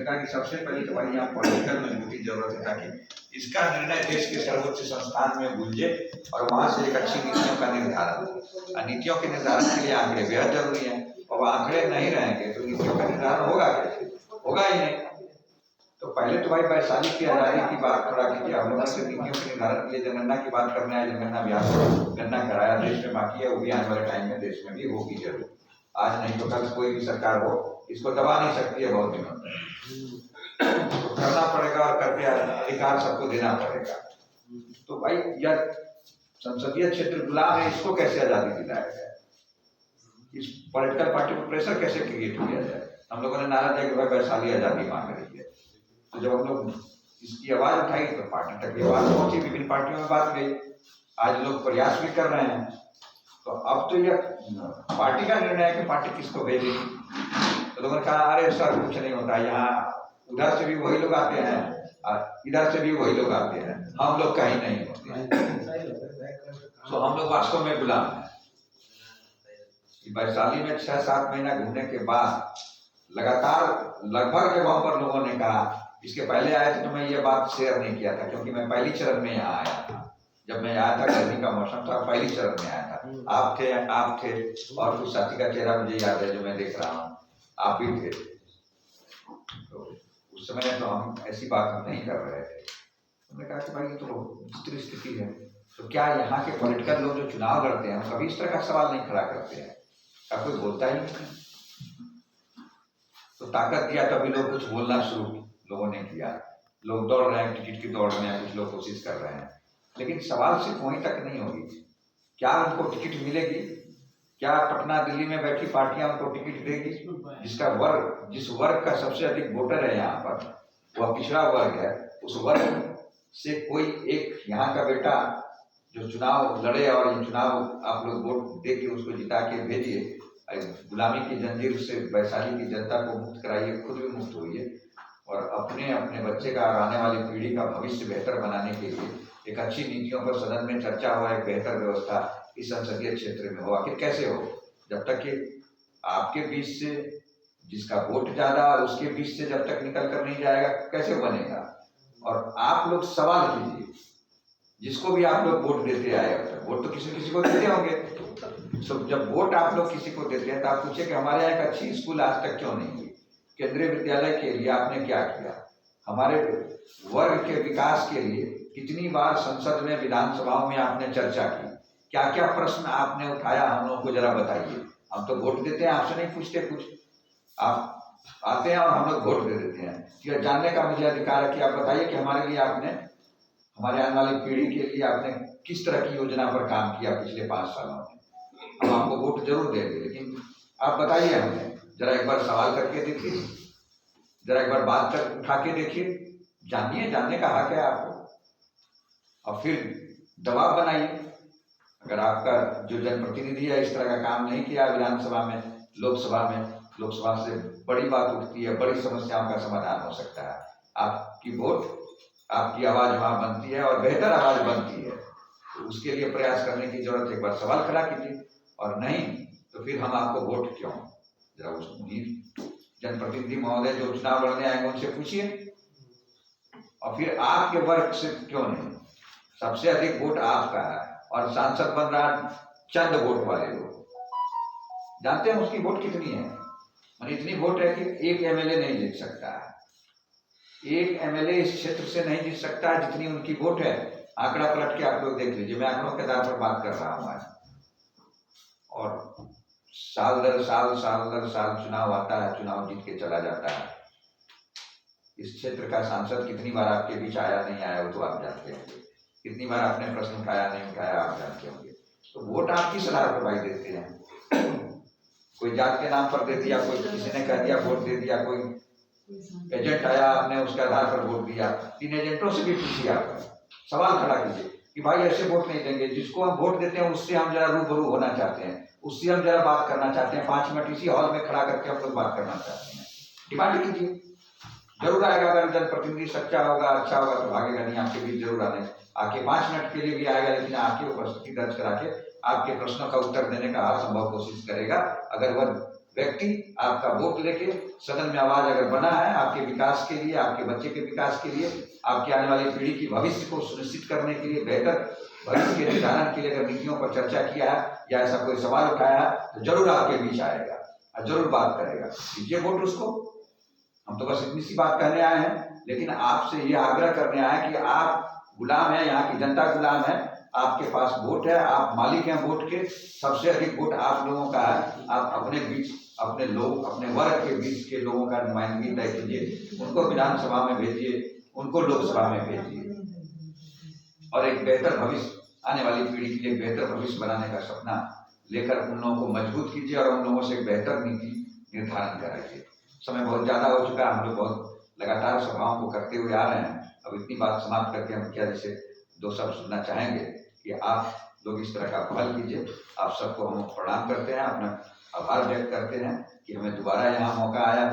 उसने कहा कि सबसे पहले तो भाई यहाँ पॉलिटिकल मजबूती की जरूरत है, ताकि इसका निर्णय देश के सर्वोच्च संस्थान में गूंजे और वहां से एक अच्छी नीतियों का निर्धारण। और नीतियों के निर्धारण के लिए आंकड़े बेहद जरूरी है, और आंकड़े नहीं रहेंगे तो नीतियों का निर्धारण होगा कैसे? होगा ही नहीं। तो पहले तो भाई वैशाली की आजादी की बात थोड़ा कीजिए। हम लोगों से नीतियों के निर्धारण के लिए जनगणना की बात करना है, जनगणना अभियान गणना कराया देश में, बाकी है वो भी आने वाले टाइम में देश में भी होगी जरूर। आज नहीं तो कल कोई भी सरकार हो इसको दबा नहीं सकती है बहुत दिनों तक, तो करना पड़ेगा और करके अधिकार सबको देना पड़ेगा। तो भाई यह संसदीय क्षेत्र गुलाम है, इसको कैसे आजादी दिलाया जाए? इस पॉलिटिकल पार्टी को प्रेशर कैसे क्रिएट किया जाए? हम लोगों ने नारा दिया कि भाई वैशाली आजादी मांग रही है, तो जब हम लोग इसकी आवाज उठाई तो पार्टी तक ये आवाज पहुंची, विभिन्न पार्टियों में बात गई। आज लोग प्रयास भी कर रहे हैं। तो अब तो यह पार्टी का निर्णय है कि पार्टी किसको भेजेगी। तो लोगों ने कहा अरे सर कुछ नहीं होता, यहाँ उधर से भी वही लोग आते हैं और इधर से भी वही लोग आते हैं, हम लोग कहीं नहीं होते। तो हम लोग वास्तव में गुलाम हैं। वैशाली में 6-7 महीना घूमने के बाद लगातार लगभग जगहों पर लोगों ने कहा, इसके पहले आए थे तो मैं ये बात शेयर नहीं किया था क्योंकि मैं पहली चरण में यहाँ आया था। जब मैं आया था गर्मी का मौसम था, पहली चरण में आया था। आप थे और कुछ साथी का चेहरा मुझे याद है जो मैं देख रहा हूँ, आप भी थे। तो उस समय तो हम ऐसी बात हम नहीं कर रहे थे। हमने कहा कि भाई ये तो विचित्र स्थिति है, तो क्या यहाँ के पॉलिटिकल लोग जो चुनाव लड़ते हैं कभी इस तरह का सवाल नहीं खड़ा करते हैं? क्या कोई बोलता ही नहीं? तो ताकत दिया तभी लोग कुछ बोलना शुरू लोगों ने किया। लोग दौड़ रहे हैं, टिकट की दौड़ में, कुछ लोग कोशिश कर रहे हैं, लेकिन सवाल सिर्फ वहीं तक नहीं होगी। क्या उनको टिकट मिलेगी? क्या पटना दिल्ली में बैठी पार्टियां उनको टिकट देगी? जिस वर्ग का सबसे अधिक वोटर है यहाँ पर वह पिछड़ा वर्ग है, उस वर्ग से कोई एक यहाँ का बेटा जो चुनाव लड़े और ये चुनाव आप लोग वोट दे के उसको जिता के भेजिए, गुलामी की जंजीर से वैशाली की जनता को मुक्त कराइए, खुद भी मुक्त होइए और अपने अपने बच्चे का और आने वाली पीढ़ी का भविष्य बेहतर बनाने के लिए एक अच्छी नीतियों पर सदन में चर्चा हो, एक बेहतर व्यवस्था इस संसदीय क्षेत्र में हो। आखिर कैसे हो? जब तक कि आपके बीच से जिसका वोट ज्यादा उसके बीच से जब तक निकल कर नहीं जाएगा कैसे बनेगा? और आप लोग सवाल कीजिए, जिसको भी आप लोग वोट देते आए, वोट तो किसी किसी को देते होंगे, तो जब वोट आप लोग किसी को देते हैं तो आप पूछे कि हमारे यहाँ एक अच्छी स्कूल आज तक क्यों नहीं हुई? केंद्रीय विद्यालय के लिए आपने क्या किया? हमारे वर्ग के विकास के लिए कितनी बार संसद में, विधानसभाओं में आपने चर्चा की? क्या क्या प्रश्न आपने उठाया? हम लोगों को जरा बताइए। हम तो वोट देते हैं, आपसे नहीं पूछते कुछ। आप आते हैं और हम लोग वोट दे देते हैं। यह जानने का मुझे अधिकार है कि आप बताइए कि हमारे लिए आपने, हमारे आने वाली पीढ़ी के लिए आपने किस तरह की योजना पर काम किया पिछले 5 सालों में। हम आपको वोट जरूर देंगे, लेकिन आप बताइए हमें, जरा एक बार सवाल करके देखिए, जरा एक बार बात कर उठा के देखिए, जानिए, जानने का हक है आपको, और फिर दबाव बनाइए। अगर आपका जो जनप्रतिनिधि है इस तरह का काम नहीं किया विधानसभा में, लोकसभा से बड़ी बात उठती है, बड़ी समस्याओं का समाधान हो सकता है। आपकी वोट, आपकी आवाज वहां बनती है और बेहतर आवाज बनती है, तो उसके लिए प्रयास करने की जरूरत है। एक बार सवाल खड़ा कीजिए, और नहीं तो फिर हम आपको वोट क्यों? जरा उन्हीं जनप्रतिनिधि महोदय जो चुनाव लड़ने आएंगे उनसे पूछिए, और फिर आपके वर्ग से क्यों नहीं? सबसे अधिक वोट आपका है और सांसद बन रहा चंद वोट वाले लोग। जानते हैं उसकी वोट कितनी है? इतनी वोट है कि एक एमएलए नहीं जीत सकता है। एक एमएलए इस क्षेत्र से नहीं जीत सकता जितनी उनकी वोट है। आंकड़ा पलट के आप लोग देख लीजिए, मैं आंकड़ों के आधार पर बात कर रहा हूँ आज। और साल दर साल चुनाव आता है, चुनाव जीत के चला जाता है। इस क्षेत्र का सांसद कितनी बार आपके बीच आया नहीं आया वो तो आप जानते होंगे, कितनी बार आपने प्रश्न उठाया नहीं उठाया आप जानते होंगे। तो वोट आप किस आधार पर भाई देते हैं? कोई जात के नाम पर दे दिया, कोई किसी ने कह दिया वोट दे दिया, कोई एजेंट आया आपने उसके आधार पर वोट दिया। 3 एजेंटों से भी पूछिए, आप सवाल खड़ा कीजिए कि भाई ऐसे वोट नहीं देंगे। जिसको हम वोट देते हैं उससे हम जरा रूबरू होना चाहते हैं, उससे हम जरा बात करना चाहते हैं। 5 मिनट इसी हॉल में खड़ा करके हम लोग बात करना चाहते हैं। डिमांड कीजिए, जरूर आएगा। अगर जनप्रतिनिधि सच्चा होगा, अच्छा होगा तो भागेगा नहीं, आपके बीच जरूर आके 5 मिनट के लिए भी आएगा, लेकिन आपकी उपस्थिति दर्ज करा के आपके प्रश्नों का उत्तर देने का हर संभव कोशिश करेगा। अगर वह व्यक्ति आपका वोट लेके सदन में आवाज अगर बना है आपके विकास के लिए, आपके बच्चे के विकास के लिए, आपकी आने वाली पीढ़ी की भविष्य को सुनिश्चित करने के लिए, बेहतर भविष्य के निर्धारण के लिए अगर नीतियों पर चर्चा किया है या ऐसा कोई सवाल उठाया है तो जरूर आपके बीच आएगा और जरूर बात करेगा। दीजिए वोट उसको। हम तो बस इतनी सी बात कहने आए हैं, लेकिन आपसे ये आग्रह करने आए कि आप गुलाम हैं, यहाँ की जनता गुलाम है, आपके पास वोट है, आप मालिक हैं वोट के, सबसे अधिक वोट आप लोगों का है। आप अपने बीच, अपने लोग, अपने वर्ग के बीच के लोगों का नुमाइंदगी तय कीजिए, उनको विधानसभा में भेजिए, उनको लोकसभा में भेजिए और एक बेहतर भविष्य, आने वाली पीढ़ी के लिए बेहतर भविष्य बनाने का सपना लेकर उन लोगों को मजबूत कीजिए और उन लोगों से एक बेहतर नीति निर्धारण कराइए। समय बहुत ज्यादा हो चुका है, हम लोग बहुत लगातार सभाओं को करते हुए आ रहे हैं। अब इतनी बात समाप्त करके हम क्या जैसे दो शब्द सुनना चाहेंगे कि आप लोग इस तरह का पहल कीजिए। आप सबको हम प्रणाम करते हैं, अपना आभार व्यक्त करते हैं कि हमें दोबारा यहाँ मौका आया।